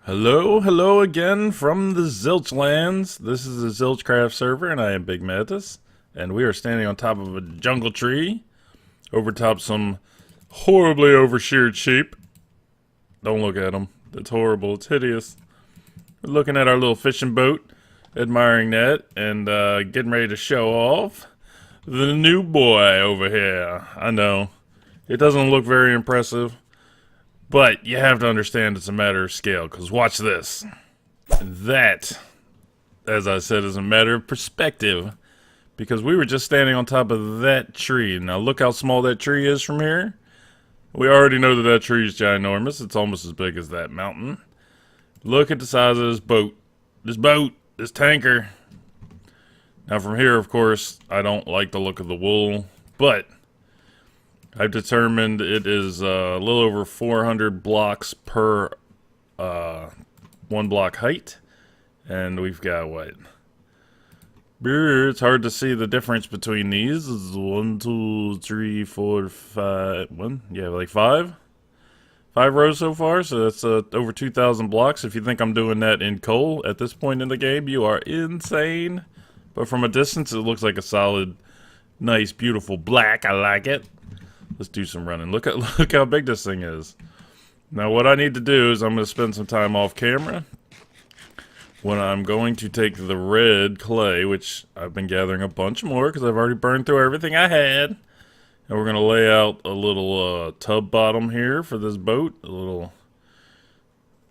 Hello again from the Zilch lands. This is the ZilchCraft server, and I am Big Mantis, and we are standing on top of a jungle tree, over top some horribly oversheared sheep. Don't look at them. It's horrible. It's hideous. We're looking at our little fishing boat, admiring that, and getting ready to show off the new boy over here. I know. It doesn't look very impressive. But you have to understand it's a matter of scale, because watch this. That, as I said, is a matter of perspective. Because we were just standing on top of that tree. Now look how small that tree is from here. We already know that that tree is ginormous. It's almost as big as that mountain. Look at the size of this boat. This tanker. Now from here, of course, I don't like the look of the wool. But I've determined it is a little over 400 blocks per 1 block height. And we've got what? It's hard to see the difference between these. This is 1, 2, 3, 4, 5. Yeah, like 5 rows so far. So that's over 2,000 blocks. If you think I'm doing that in coal at this point in the game, you are insane. But from a distance, it looks like a solid, nice, beautiful black. I like it. Let's do some running. Look how big this thing is. Now what I need to do is I'm going to spend some time off camera when I'm going to take the red clay, which I've been gathering a bunch more because I've already burned through everything I had. And we're going to lay out a little tub bottom here for this boat. A little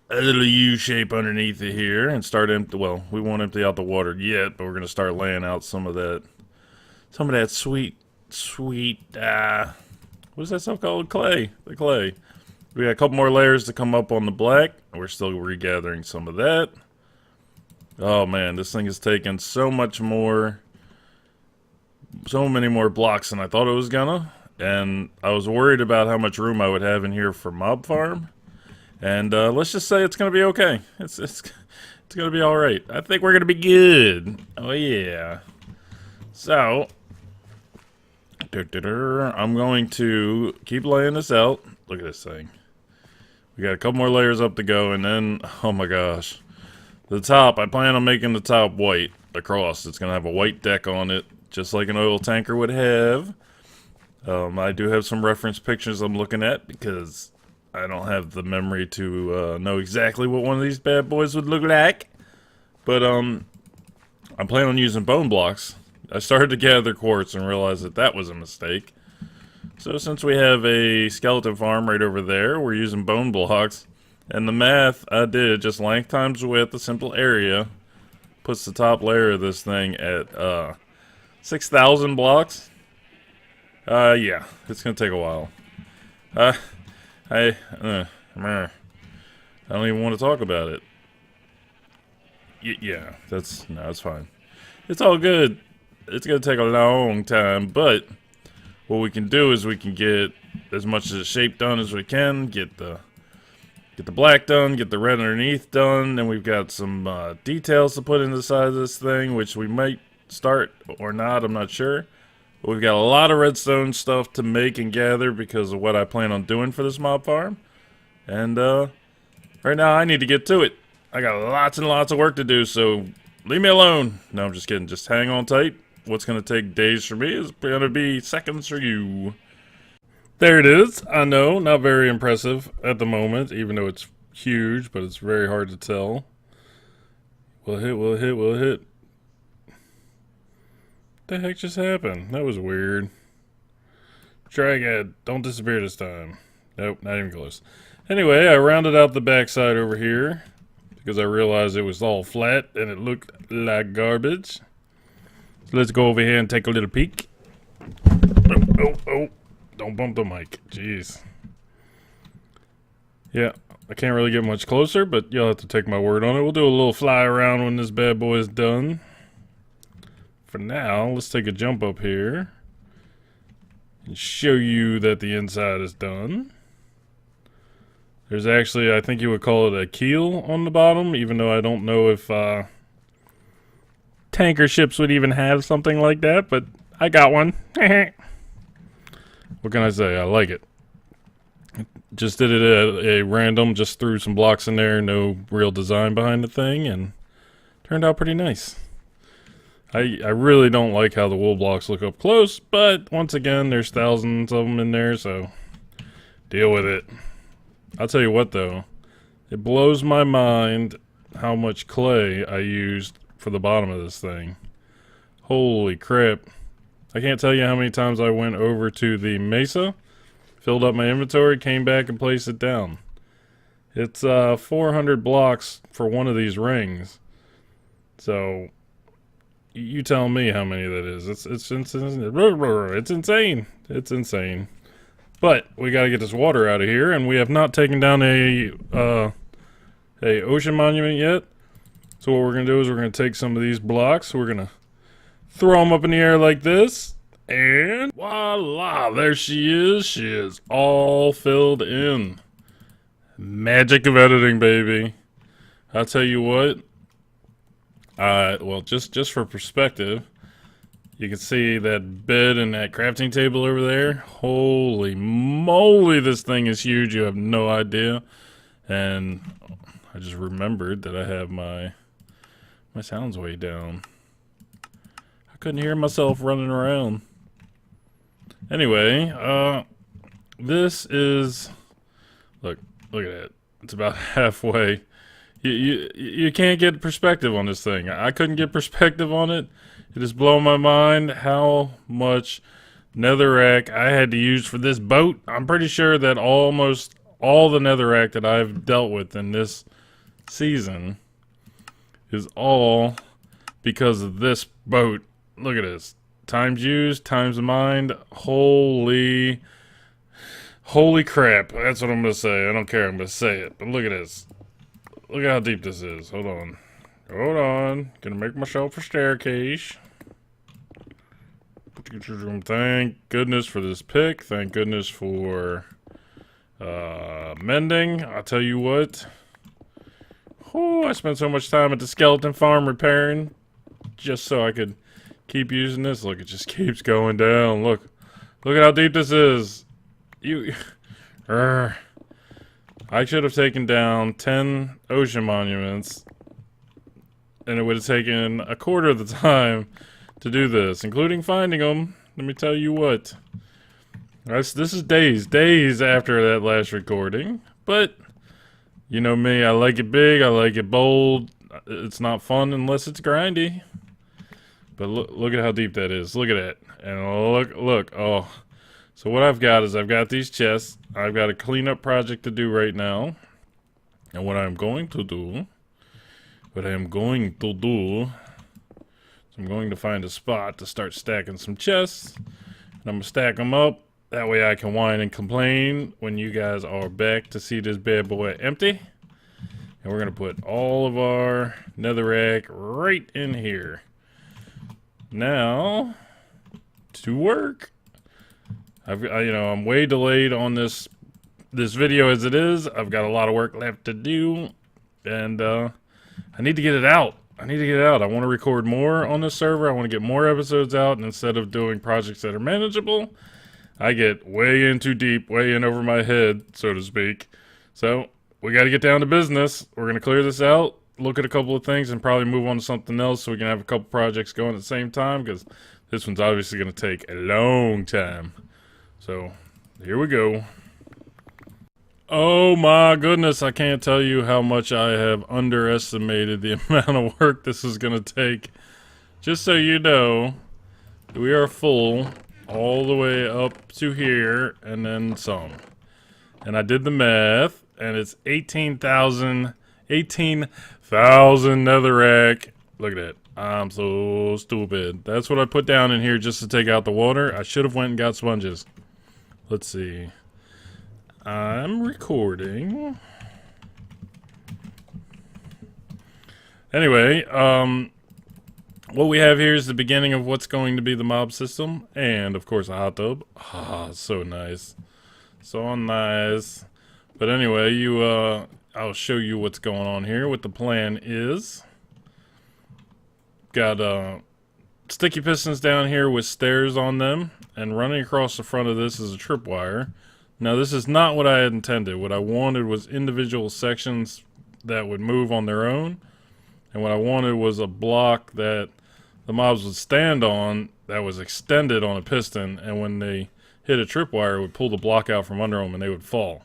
U shape underneath it here, and start empty. Well, we won't empty out the water yet, but we're going to start laying out some of that sweet, what's that stuff called? Clay. The clay. We got a couple more layers to come up on the black. We're still regathering some of that. Oh man, this thing is taking so many more blocks than I thought it was gonna. And I was worried about how much room I would have in here for mob farm. And let's just say it's gonna be okay. It's gonna be all right. I think we're gonna be good. Oh yeah. So I'm going to keep laying this out. Look at this thing. We got a couple more layers up to go, and then, oh my gosh. The top, I plan on making the top white across. It's going to have a white deck on it, just like an oil tanker would have. I do have some reference pictures I'm looking at, because I don't have the memory to know exactly what one of these bad boys would look like. But I'm planning on using bone blocks. I started to gather quartz and realized that was a mistake. So since we have a skeleton farm right over there, we're using bone blocks. And the math I did, just length times width, a simple area, puts the top layer of this thing at 6,000 blocks. Yeah, it's gonna take a while. I don't even want to talk about it. Yeah, that's fine. It's all good. It's gonna take a long time, but what we can do is we can get as much of the shape done as we can, get the black done, get the red underneath done, and we've got some details to put in the side of this thing, which we might start or not, I'm not sure. But we've got a lot of redstone stuff to make and gather because of what I plan on doing for this mob farm. And right now I need to get to it. I got lots and lots of work to do, so leave me alone. No, I'm just kidding. Just hang on tight. What's going to take days for me is going to be seconds for you. There it is. I know, not very impressive at the moment, even though it's huge, but it's very hard to tell. Will it hit? What the heck just happened? That was weird. Try again. Don't disappear this time. Nope, not even close. Anyway, I rounded out the backside over here because I realized it was all flat and it looked like garbage. So let's go over here and take a little peek. Oh. Don't bump the mic. Jeez. Yeah, I can't really get much closer, but you'll have to take my word on it. We'll do a little fly around when this bad boy is done. For now, let's take a jump up here and show you that the inside is done. There's actually, I think you would call it a keel on the bottom, even though I don't know if tanker ships would even have something like that, but I got one. what can I say? I like it. Just did it at a random, just threw some blocks in there, no real design behind the thing, and turned out pretty nice. I really don't like how the wool blocks look up close, but once again, there's thousands of them in there, so deal with it. I'll tell you what though, it blows my mind how much clay I used for the bottom of this thing. Holy crap. I can't tell you how many times I went over to the mesa, filled up my inventory, came back and placed it down. It's 400 blocks for one of these rings. So you tell me how many that is. It's insane. It's insane. But we got to get this water out of here, and we have not taken down a ocean monument yet. So what we're gonna do is we're gonna take some of these blocks. We're gonna throw them up in the air like this, and voila! There she is. She is all filled in. Magic of editing, baby. I'll tell you what. Well, just for perspective, you can see that bed and that crafting table over there. Holy moly, this thing is huge. You have no idea. And I just remembered that I have my sounds way down. I couldn't hear myself running around. Anyway, this is look at it. It's about halfway. You can't get perspective on this thing. I couldn't get perspective on it. It is blowing my mind how much netherrack I had to use for this boat. I'm pretty sure that almost all the netherrack that I've dealt with in this season is all because of this boat. Look at this. Times used, times mined. Holy crap. That's what I'm going to say. I don't care. I'm going to say it. But look at this. Look at how deep this is. Hold on. Gonna make myself a staircase. Thank goodness for this pick. Thank goodness for mending. I'll tell you what. Oh, I spent so much time at the skeleton farm repairing just so I could keep using this. Look, it just keeps going down. Look at how deep this is. I should have taken down 10 ocean monuments, and it would have taken a quarter of the time to do this, including finding them. Let me tell you what. This is days after that last recording, but you know me, I like it big, I like it bold. It's not fun unless it's grindy. But look at how deep that is. Look at that. And look. Oh. So what I've got is I've got these chests. I've got a cleanup project to do right now. And what I'm going to do, is I'm going to find a spot to start stacking some chests. And I'm going to stack them up. That way I can whine and complain when you guys are back to see this bad boy empty. And we're going to put all of our netherrack right in here. Now, to work. I'm way delayed on this video as it is. I've got a lot of work left to do, and I need to get it out. I want to record more on this server. I want to get more episodes out, and instead of doing projects that are manageable, I get way in too deep, way in over my head, so to speak. So we got to get down to business. We're going to clear this out, look at a couple of things, and probably move on to something else so we can have a couple projects going at the same time, because this one's obviously going to take a long time. So, here we go. Oh my goodness, I can't tell you how much I have underestimated the amount of work this is going to take. Just so you know, we are full all the way up to here and then some. And I did the math, and it's 18,000 netherrack. Look at that. I'm so stupid. That's what I put down in here just to take out the water. I should have went and got sponges. Let's see. I'm recording. Anyway, what we have here is the beginning of what's going to be the mob system. And, of course, a hot tub. Ah, so nice. So nice. But anyway, I'll show you what's going on here. What the plan is. Got sticky pistons down here with stairs on them, and running across the front of this is a tripwire. Now this is not what I had intended. What I wanted was individual sections that would move on their own, and what I wanted was a block that the mobs would stand on that was extended on a piston, and when they hit a tripwire, it would pull the block out from under them and they would fall.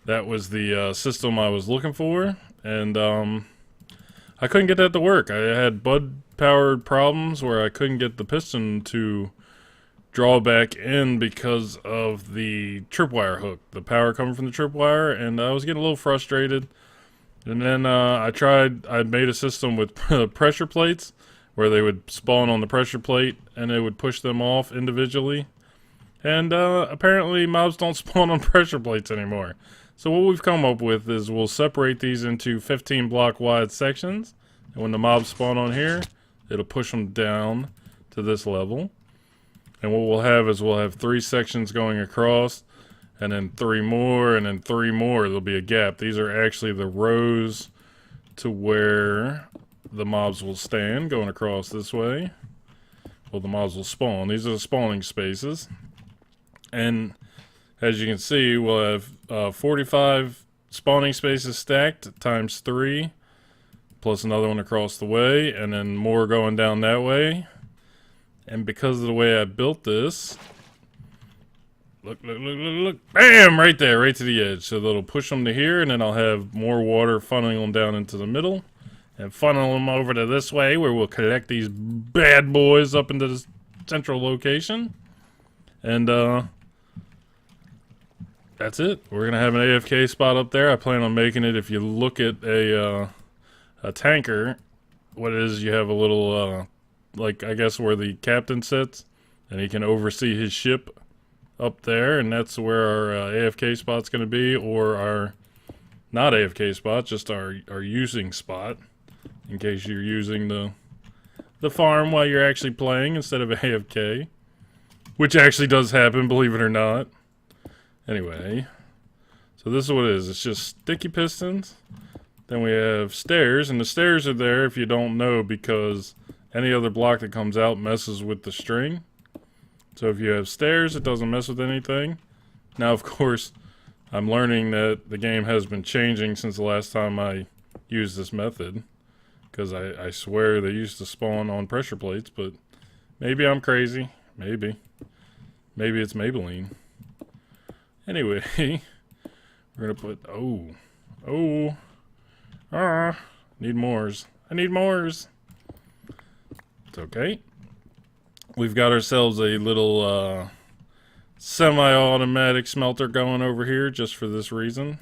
That was the system I was looking for, and I couldn't get that to work. I had bud-powered problems where I couldn't get the piston to draw back in because of the tripwire hook, the power coming from the tripwire, and I was getting a little frustrated. And then I made a system with pressure plates where they would spawn on the pressure plate and it would push them off individually. And apparently mobs don't spawn on pressure plates anymore. So what we've come up with is we'll separate these into 15 block wide sections. And when the mobs spawn on here, it'll push them down to this level. And what we'll have is we'll have 3 sections going across, and then 3 more, and then 3 more. There'll be a gap. These are actually the rows to where the mobs will stand going across this way. Well, the mobs will spawn. These are the spawning spaces. And as you can see, we'll have 45 spawning spaces stacked times 3, plus another one across the way, and then more going down that way. And because of the way I built this, look, bam, right there, right to the edge. So that'll push them to here, and then I'll have more water funneling them down into the middle, and funnel them over to this way, where we'll collect these bad boys up into this central location. And that's it. We're gonna have an AFK spot up there. I plan on making it. If you look at a tanker, what it is, you have a little like, I guess where the captain sits, and he can oversee his ship up there, and that's where our AFK spot's going to be, or our not AFK spot, just our using spot, in case you're using the farm while you're actually playing instead of AFK, which actually does happen, believe it or not. Anyway, so this is what it is. It's just sticky pistons. Then we have stairs, and the stairs are there if you don't know, because any other block that comes out messes with the string. So if you have stairs, it doesn't mess with anything. Now, of course, I'm learning that the game has been changing since the last time I used this method, because I swear they used to spawn on pressure plates, but maybe I'm crazy. Maybe it's Maybelline. Anyway, we're gonna put need mores. I need mores. It's okay. We've got ourselves a little semi-automatic smelter going over here just for this reason.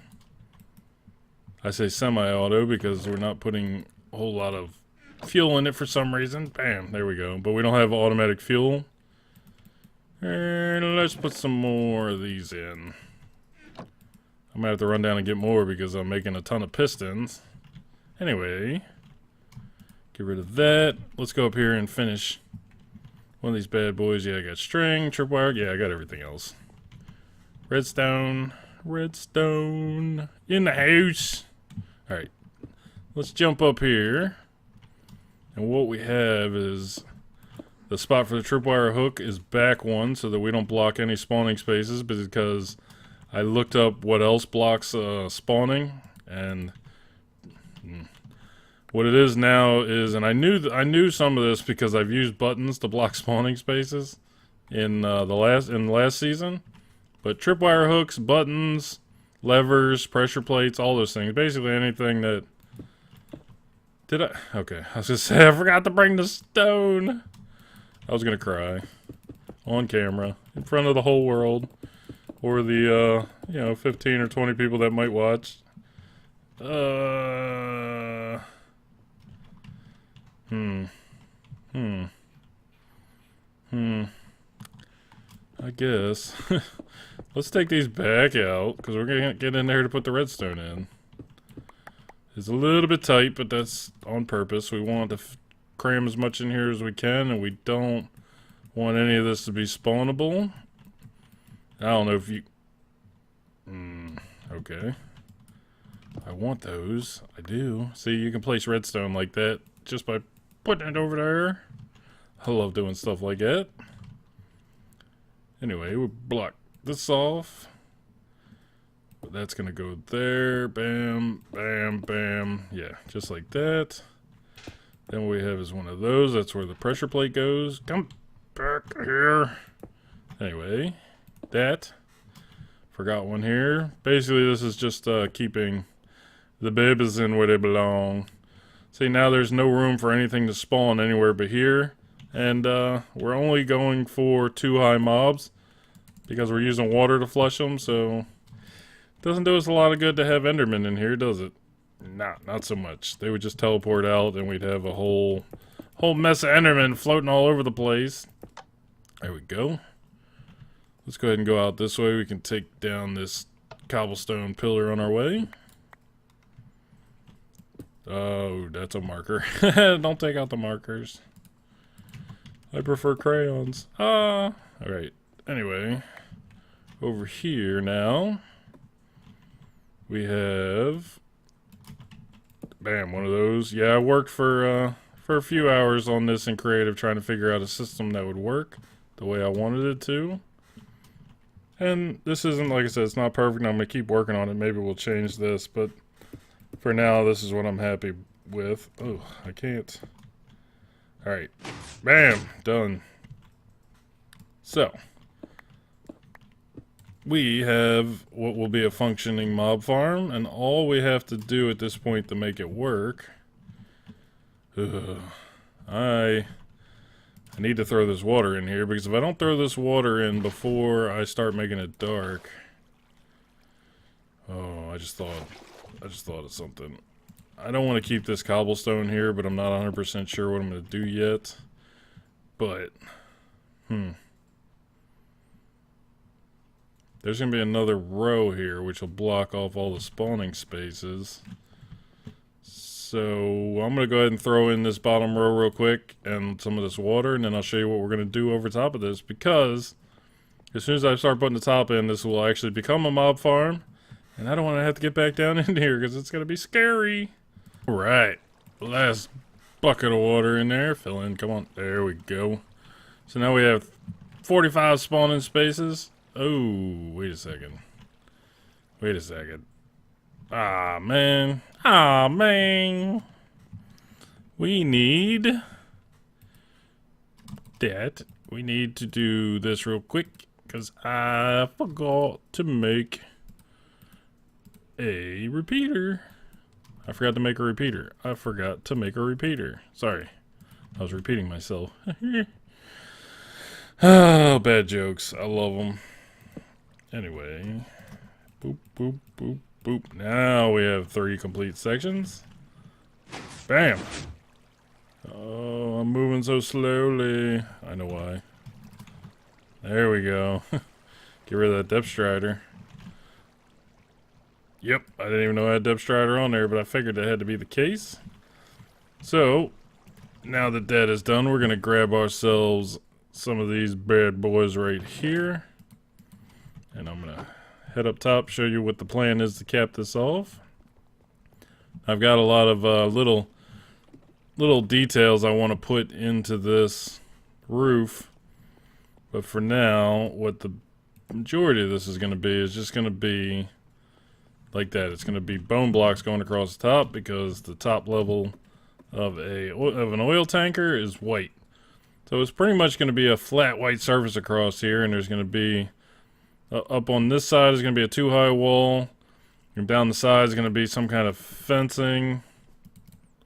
I say semi-auto because we're not putting a whole lot of fuel in it for some reason. Bam, there we go. But we don't have automatic fuel. And let's put some more of these in. I'm gonna have to run down and get more because I'm making a ton of pistons. Anyway, get rid of that. Let's go up here and finish one of these bad boys. Yeah, I got string, tripwire. Yeah, I got everything else. Redstone in the house. Alright, let's jump up here. And what we have is the spot for the tripwire hook is back one, so that we don't block any spawning spaces, because I looked up what else blocks spawning, and what it is now is, and I knew some of this because I've used buttons to block spawning spaces in the last season. But tripwire hooks, buttons, levers, pressure plates, all those things, basically anything that. Okay, I was gonna say I forgot to bring the stone. I was gonna cry on camera in front of the whole world, or the 15 or 20 people that might watch. I guess. Let's take these back out, because we're going to get in there to put the redstone in. It's a little bit tight, but that's on purpose. We want to cram as much in here as we can, and we don't want any of this to be spawnable. I don't know if you... okay. I want those. I do. See, you can place redstone like that just by putting it over there. I love doing stuff like that. Anyway, we block this off. But that's gonna go there. Bam, bam, bam. Yeah, just like that. Then what we have is one of those. That's where the pressure plate goes. Come back here. Anyway, that. Forgot one here. Basically, this is just keeping the bibs in where they belong. See, now there's no room for anything to spawn anywhere but here. And we're only going for 2 high mobs because we're using water to flush them, so it doesn't do us a lot of good to have Endermen in here, does it? Not so much. They would just teleport out and we'd have a whole mess of Endermen floating all over the place. There we go. Let's go ahead and go out this way. We can take down this cobblestone pillar on our way. Oh, that's a marker. Don't take out the markers. I prefer crayons. Alright. Anyway, over here now, we have, bam, one of those. Yeah, I worked for a few hours on this in creative, trying to figure out a system that would work the way I wanted it to. And this isn't, like I said, it's not perfect. I'm going to keep working on it. Maybe we'll change this, but for now, this is what I'm happy with. Oh, I can't. Alright. Bam! Done. So, we have what will be a functioning mob farm, and all we have to do at this point to make it work... I need to throw this water in here, because if I don't throw this water in before I start making it dark... Oh, I just thought of something. I don't want to keep this cobblestone here, but I'm not 100% sure what I'm going to do yet. But, there's going to be another row here, which will block off all the spawning spaces. So, I'm going to go ahead and throw in this bottom row real quick, and some of this water, and then I'll show you what we're going to do over top of this, because as soon as I start putting the top in, this will actually become a mob farm. And I don't want to have to get back down in here because it's going to be scary. Alright. Last bucket of water in there. Fill in. Come on. There we go. So now we have 45 spawning spaces. Oh, wait a second. Wait a second. Ah, man. Ah, man. We need that. We need to do this real quick because I forgot to make a repeater. I forgot to make a repeater. I forgot to make a repeater. Sorry. I was repeating myself. Oh, bad jokes. I love them. Anyway. Boop, boop, boop, boop. Now we have 3 complete sections. Bam! Oh, I'm moving so slowly. I know why. There we go. Get rid of that depth strider. Yep, I didn't even know I had depth strider on there, but I figured that had to be the case. So, now that that is done, we're going to grab ourselves some of these bad boys right here. And I'm going to head up top, show you what the plan is to cap this off. I've got a lot of little details I want to put into this roof. But for now, what the majority of this is going to be is just going to be like that. It's going to be bone blocks going across the top because the top level of an oil tanker is white. So it's pretty much going to be a flat white surface across here, and there's going to be up on this side is going to be a 2-high wall, and down the side is going to be some kind of fencing,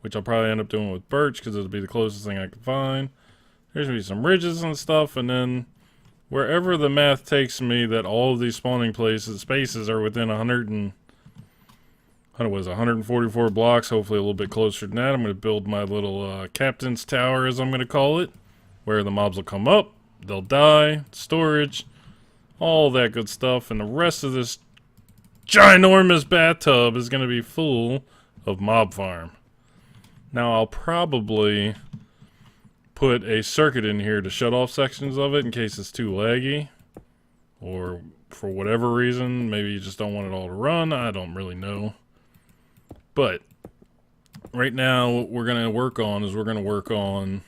which I'll probably end up doing with birch because it'll be the closest thing I can find. There's going to be some ridges and stuff, and then wherever the math takes me that all of these spawning spaces are within 144 blocks, hopefully a little bit closer than that. I'm going to build my little captain's tower, as I'm going to call it, where the mobs will come up, they'll die, storage, all that good stuff, and the rest of this ginormous bathtub is going to be full of mob farm. Now I'll probably put a circuit in here to shut off sections of it in case it's too laggy, or for whatever reason, maybe you just don't want it all to run. I don't really know. But right now what we're going to work on is we're going to work on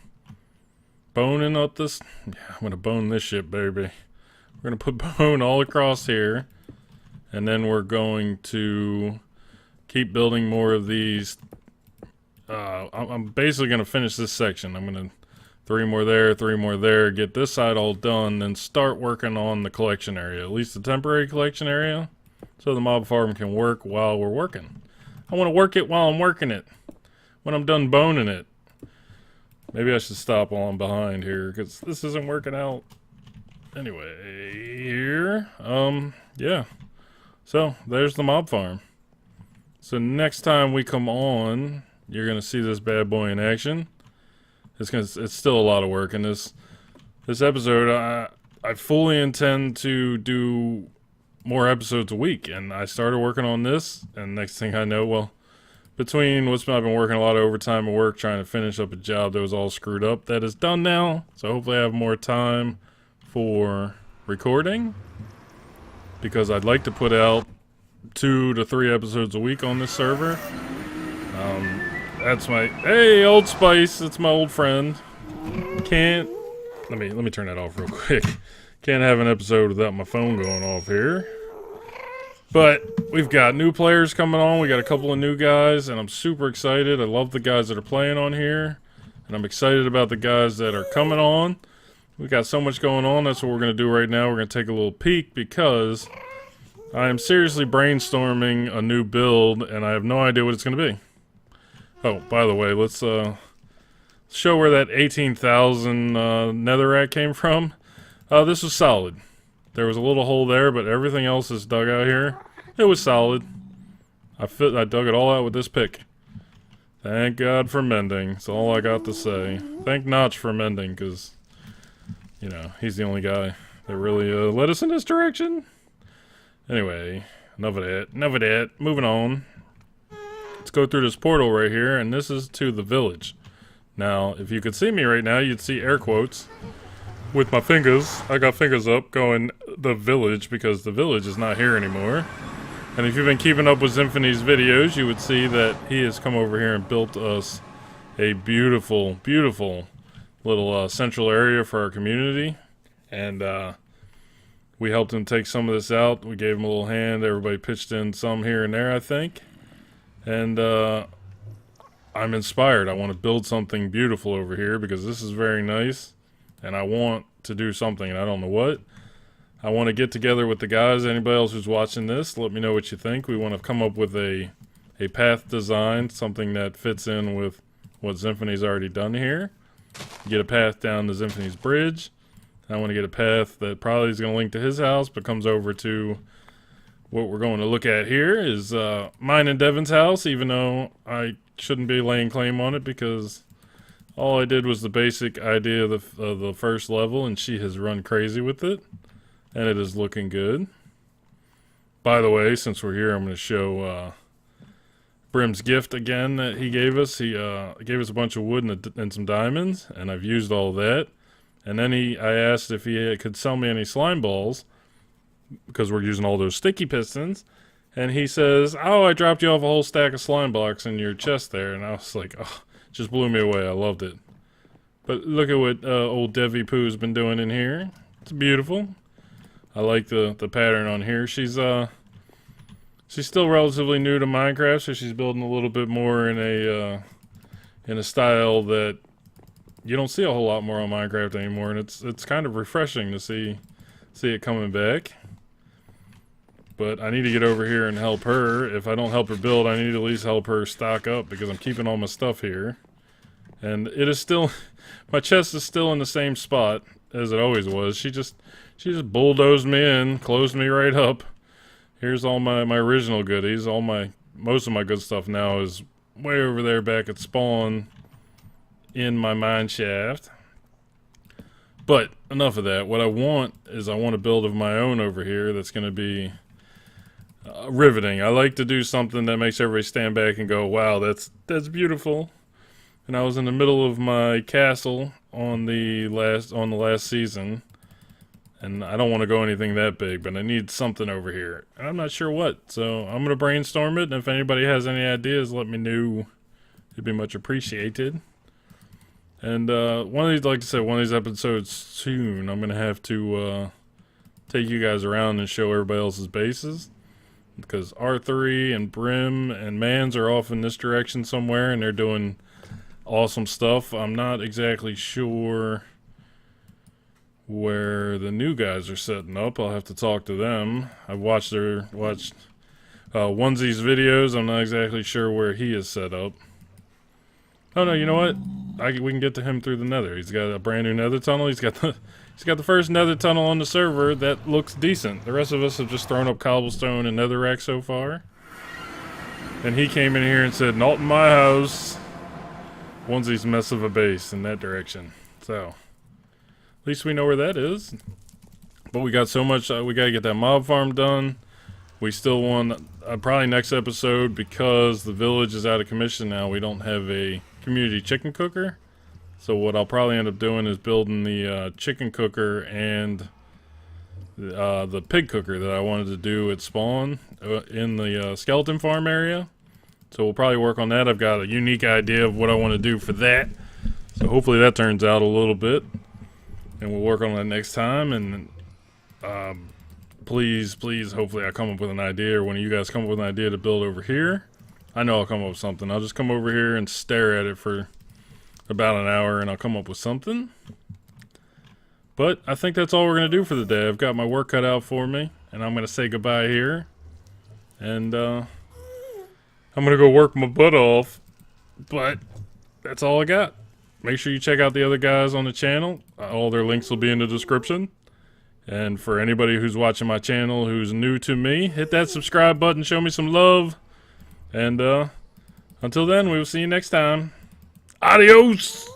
boning up this. Yeah, I'm gonna bone this shit, baby. We're gonna put bone all across here, and then we're going to keep building more of these. I'm basically gonna finish this section. I'm gonna 3 more there, get this side all done, then start working on the collection area, at least the temporary collection area, so the mob farm can work while we're working. I want to work it while I'm working it, when I'm done boning it. Maybe I should stop while I'm behind here, because this isn't working out. Anyway, here, yeah. So, there's the mob farm. So next time we come on, you're going to see this bad boy in action. It's still a lot of work in this episode. I fully intend to do more episodes a week, and I started working on this, and next thing I know, well, between I've been working a lot of overtime at work trying to finish up a job that was all screwed up, that is done now, so hopefully I have more time for recording, because I'd like to put out 2 to 3 episodes a week on this server. That's my, hey, Old Spice, it's my old friend. Can't, let me turn that off real quick. Can't have an episode without my phone going off here. But we've got new players coming on, we got a couple of new guys, and I'm super excited. I love the guys that are playing on here, and I'm excited about the guys that are coming on. We got so much going on, that's what we're going to do right now. We're going to take a little peek, because I am seriously brainstorming a new build, and I have no idea what it's going to be. Oh, by the way, let's show where that 18,000 netherrack came from. This was solid. There was a little hole there, but everything else is dug out here. It was solid. I dug it all out with this pick. Thank God for mending. That's all I got to say. Thank Notch for mending, because, you know, he's the only guy that really led us in this direction. Anyway, enough of that. Moving on. Let's go through this portal right here, and this is to the village. Now, if you could see me right now, you'd see air quotes with my fingers. I got fingers up going the village, because the village is not here anymore. And if you've been keeping up with Xymphany's videos, you would see that he has come over here and built us a beautiful, beautiful little central area for our community. And we helped him take some of this out. We gave him a little hand. Everybody pitched in some here and there, I think. And I'm inspired. I want to build something beautiful over here, because this is very nice. And I want to do something, and I don't know what. I want to get together with the guys. Anybody else who's watching this, let me know what you think. We want to come up with a path design, something that fits in with what Xymphany's already done here. Get a path down to Xymphany's bridge. I want to get a path that probably is going to link to his house, but comes over to what we're going to look at here is mine and Devin's house, even though I shouldn't be laying claim on it, because all I did was the basic idea of the first level, and she has run crazy with it, and it is looking good. By the way, since we're here, I'm going to show Brim's gift again that he gave us. He gave us a bunch of wood and some diamonds, and I've used all that. And then I asked if he could sell me any slime balls, because we're using all those sticky pistons. And he says, oh, I dropped you off a whole stack of slime blocks in your chest there. And I was like, oh, just blew me away. I loved it. But look at what old Devi Pooh's been doing in here. It's beautiful. I like the pattern on here. She's still relatively new to Minecraft, so she's building a little bit more in a style that you don't see a whole lot more on Minecraft anymore, and it's kind of refreshing to see it coming back. But I need to get over here and help her. If I don't help her build, I need to at least help her stock up, because I'm keeping all my stuff here. And it is still, my chest is still in the same spot as it always was. She just bulldozed me in, closed me right up. Here's all my original goodies. Most of my good stuff now is way over there back at spawn in my mine shaft. But enough of that. What I want is I want to build of my own over here that's going to be riveting. I like to do something that makes everybody stand back and go, wow, that's beautiful. And I was in the middle of my castle on the last season, and I don't want to go anything that big, but I need something over here, and I'm not sure what. So I'm gonna brainstorm it, and if anybody has any ideas, let me know. It'd be much appreciated. And one of these, like I said, one of these episodes soon, I'm gonna have to take you guys around and show everybody else's bases, because R3 and Brim and Manz are off in this direction somewhere, and they're doing awesome stuff. I'm not exactly sure where the new guys are setting up. I'll have to talk to them. I've watched Onsie's videos. I'm not exactly sure where he is set up. Oh no, you know what? We can get to him through the nether. He's got a brand new nether tunnel. He's got the first nether tunnel on the server that looks decent. The rest of us have just thrown up cobblestone and netherrack so far. And he came in here and said, "Not in my house." Onsie's mess of a base in that direction. So, at least we know where that is. But we got so much, we gotta get that mob farm done. We still want, probably next episode, because the village is out of commission now, we don't have a community chicken cooker. So what I'll probably end up doing is building the chicken cooker and the pig cooker that I wanted to do at spawn in the skeleton farm area. So we'll probably work on that. I've got a unique idea of what I want to do for that. So hopefully that turns out a little bit. And we'll work on that next time. And please, hopefully I come up with an idea, or one of you guys come up with an idea to build over here. I know I'll come up with something. I'll just come over here and stare at it for about an hour, and I'll come up with something. But I think that's all we're going to do for the day. I've got my work cut out for me, and I'm going to say goodbye here. And I'm going to go work my butt off. But that's all I got. Make sure you check out the other guys on the channel. All their links will be in the description. And for anybody who's watching my channel who's new to me, hit that subscribe button, show me some love. And until then, we will see you next time. Adios!